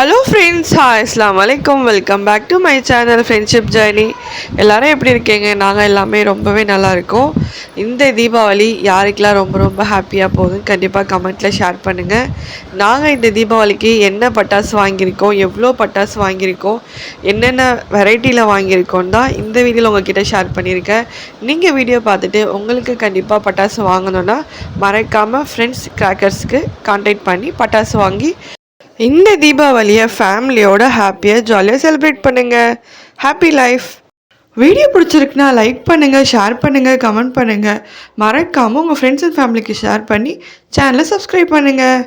Hello friends, அஸ்ஸலாமு அலைக்கும். Welcome back to my channel friendship journey. எல்லோரும் எப்படி இருக்கீங்க? நாங்கள் எல்லாமே ரொம்பவே நல்லா இருக்கோம். இந்த தீபாவளி யாருக்கெல்லாம் ரொம்ப ரொம்ப ஹாப்பியாக போகுதுன்னு கண்டிப்பாக கமெண்ட்டில் ஷேர் பண்ணுங்கள். நாங்கள் இந்த தீபாவளிக்கு என்ன பட்டாசு வாங்கியிருக்கோம், எவ்வளோ பட்டாசு வாங்கியிருக்கோம், என்னென்ன வெரைட்டியில் வாங்கியிருக்கோம் தான் இந்த வீடியோவில் உங்கள்கிட்ட ஷேர் பண்ணியிருக்கேன். நீங்கள் வீடியோ பார்த்துட்டு உங்களுக்கு கண்டிப்பாக பட்டாசு வாங்கணுன்னா மறக்காமல் ஃப்ரெண்ட்ஸ் கிராக்கர்ஸ்க்கு கான்டாக்ட் பண்ணி பட்டாசு வாங்கி இந்த தீபாவளியை ஃபேமிலியோட ஹாப்பியாக ஜாலியாக செலிப்ரேட் பண்ணுங்கள். Happy life. வீடியோ பிடிச்சிருக்குன்னா லைக் பண்ணுங்கள், ஷேர் பண்ணுங்கள், கமெண்ட் பண்ணுங்கள். மறக்காமல் உங்கள் ஃப்ரெண்ட்ஸ் அண்ட் ஃபேமிலிக்கு ஷேர் பண்ணி சேனலை சப்ஸ்கிரைப் பண்ணுங்கள்.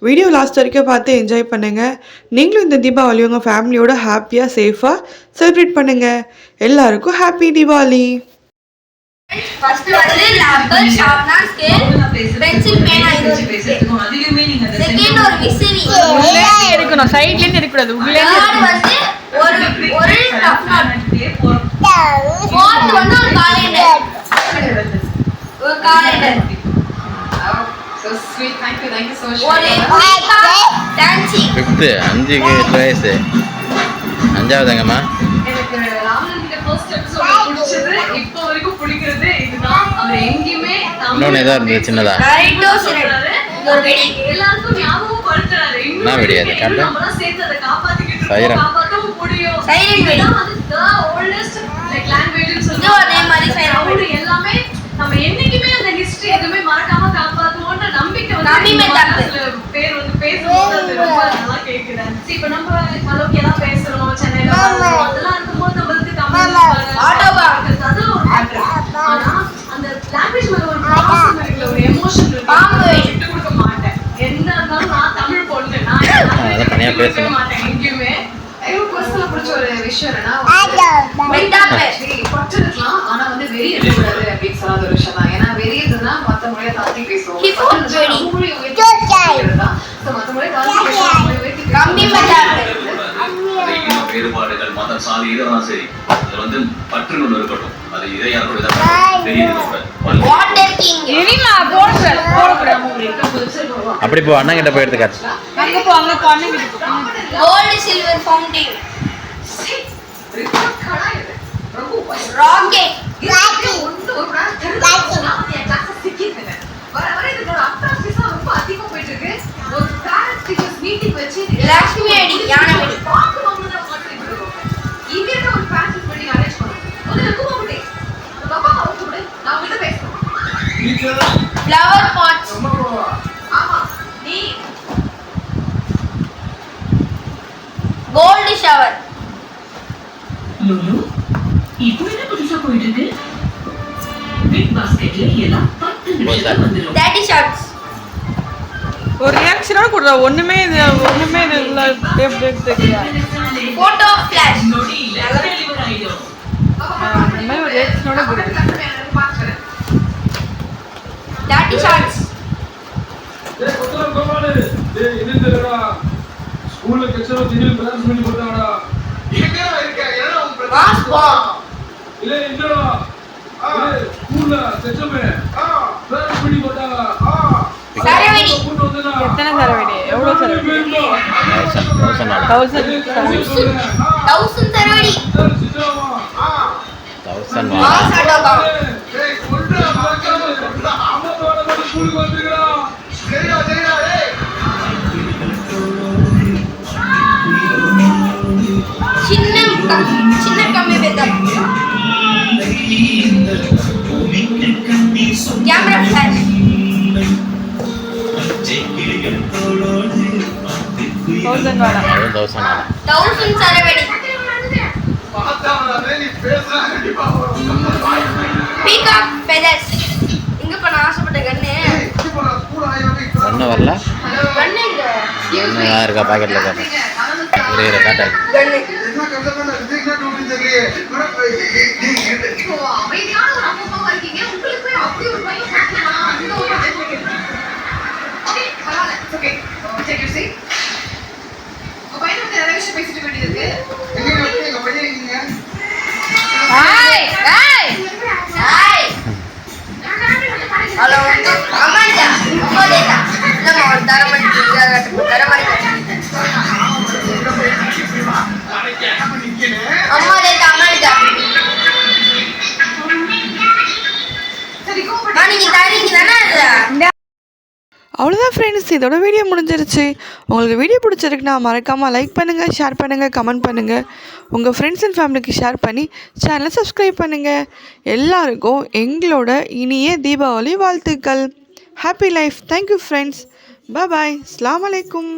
வீடியோ லாஸ்ட் வரைக்கும் பார்த்து என்ஜாய் பண்ணுங்கள். நீங்களும் இந்த தீபாவளி உங்கள் ஃபேமிலியோட ஹாப்பியாக சேஃபாக செலிப்ரேட் பண்ணுங்கள். எல்லாருக்கும் ஹாப்பி தீபாவளி. ஃபர்ஸ்ட் வந்து ரப்பர் ஷார்ப்னர் ஸ்கேல் பென்சில் பேனா இது செகண்ட் ஒரு விசிறி உள்ளே எடுக்கணும், சைடுல இருந்து எடுக்க கூடாது, உள்ளே வந்து ஒரு ரஃப் நோட் ஃபோர்த் வந்து ஒரு calendar so sweet. Thank you so much. ஒரு டான்சிங் ஃபிஃப்த் 5க்கு வயசு 5ஆவதுங்கம்மா. எனக்கு ராமலிங்க ஃபர்ஸ்ட் எபிசோட் பிடிச்சது, இப்போ வரைக்கும் பிடிக்கிறது இதுதான். அவர் எங்கேயுமே இன்னொன்னு ஏதா இருந்தது சின்னதா ரைட்டோ சிரட் ஒரு வெடி எல்லாருக்கும் ஞாபகம் படுத்துறாரு. என்ன வெடி அது? நம்ம சேர்த்து அதை காப்பாத்திக்கிட்டு சைரன். காப்பாத்தவும் முடியும். சைரன் வெடி அது the oldest like language னு இது அதே மாதிரி சைரன் வெடி எல்லாமே நம்ம என்னைக்குமே அந்த ஹிஸ்டரி எதுவுமே மறக்காம காப்பாத்துவோம்ன்ற நம்பிக்கை பேர் வந்து பேசும்போது அது ரொம்ப நல்லா கேக்குது. இப்ப நம்ம அளவுக்கு எல்லாம் பேசுறோம், சென்னையில அதெல்லாம் இருக்கும்போது நம்மளுக்கு தமிழ் ஆட்டோபா அது ஒரு மேட்டர். ஆனா அந்த லாங்குவேஜ் மேல ஒரு பாசம் இருக்குல்ல, ஒரு எமோஷன் இருக்கு. பாம்பு விட்டு கொடுக்க மாட்டேன். என்ன இருந்தாலும் நான் தமிழ் பொண்ணு, நான் தனியா பேச மாட்டேன் எங்கேயுமே. எனக்கு பர்சனலா பிடிச்ச ஒரு விஷயம் என்னன்னா, பட்டிருக்கலாம் ஆனா வந்து வெறி இருக்கக்கூடாது அப்படின்னு சொல்லாத ஒரு விஷயம் தான். ஏன்னா வெறி இருந்தா மத்த மொழியை தாண்டி பேசுவோம். வேறுபாடுகள் மதம் சாதி இதெல்லாம் சரி, அது வந்து பற்று ஒன்று இருக்கட்டும். அது இதை யாரோட அப்படி போ, அண்ணன் கிட்ட போய் எடுத்துக்காச்சு. Gold silver fountain rocket Lakshmi அடி யானை வெடி ஃப்ளவர் பாட்ஸ் கோல்ட் ஷவர் இப்போ என்ன புதுசா போயிட்டு இருக்கு? பிக் பாஸ்கெட்ல எல்லாம் 10 நிமிஷத்துல வந்துரும். டாடி ஷாட்ஸ் ஒரு ரியாக்ஷனோட கொடுறா. ஒண்ணுமே இல்ல தெரியல. போட்டோ ஃபிளாஷ் நொடியில டெலிவர் ஆயிடும். அந்த மாதிரி ஒரு ரியாக்ஷனோட கொடுறா. டாடி ஷாட்ஸ் டேய் கொத்தல கோமாளு, டேய் என்னடா ஸ்கூல்ல கெச்சரோ திடீர்னு பிரான்ஸ் பண்ணி போட்டாங்கடா. எங்கடா இருக்க? என்ன உன் பிரச்சனை? மாஸ் பாம் இல்ல என்னடா? ஸ்கூல்ல கெச்சமே பிரான்ஸ் பண்ணி போட்டாங்க. சரவெடி எத்தனை சரவெடி? எவ்வளவு சரவெடி? 1000 சரவெடி சின்னமா 1000 மாஸ் ஆட்டோபா டேய் கொல்றா மறக்காம அம்மாவோட ஸ்கூலுக்கு வந்துங்கடா. சரிடா டேய். சின்ன கம்மி வெதர் கேமரா ஃபிளாஷ் 1000 சரவெடி பாத்தானே நீ பேசுறானே நீ பாவம். பீகாக் ஃபெதர்ஸ் இங்க பண்ண ஆசைப்பட்ட கண்ணு ஒன்றும் வரல. கண்ணு இங்க ஒன்று இருக்கா பாக்கெட்டில் காட்டு. காட்டாது. கண்ணு அமைதியான ஒரு அப்பா இருக்கீங்க, உங்களுக்கு போய் அப்படி ஒரு பையன் நிறைய விஷயம் பேசிட்டு வேண்டியது இருக்கு. ஹாய் ஹாய் ஹாய் ஹலோ அம்மாடா அம்மாடா நம்ம தரமணி அவ்வளோதான் ஃப்ரெண்ட்ஸ், இதோட வீடியோ முடிஞ்சிருச்சு. உங்களுக்கு வீடியோ பிடிச்சிருக்குன்னா மறக்காமல் லைக் பண்ணுங்கள், ஷேர் பண்ணுங்கள், கமெண்ட் பண்ணுங்கள். உங்கள் ஃப்ரெண்ட்ஸ் அண்ட் ஃபேமிலிக்கு ஷேர் பண்ணி சேனலை சப்ஸ்கிரைப் பண்ணுங்கள். எல்லாருக்கும் எங்களோட இனிய தீபாவளி வாழ்த்துக்கள். Happy life. Thank you friends. Bye. அஸ்ஸலாமு அலைக்கும்.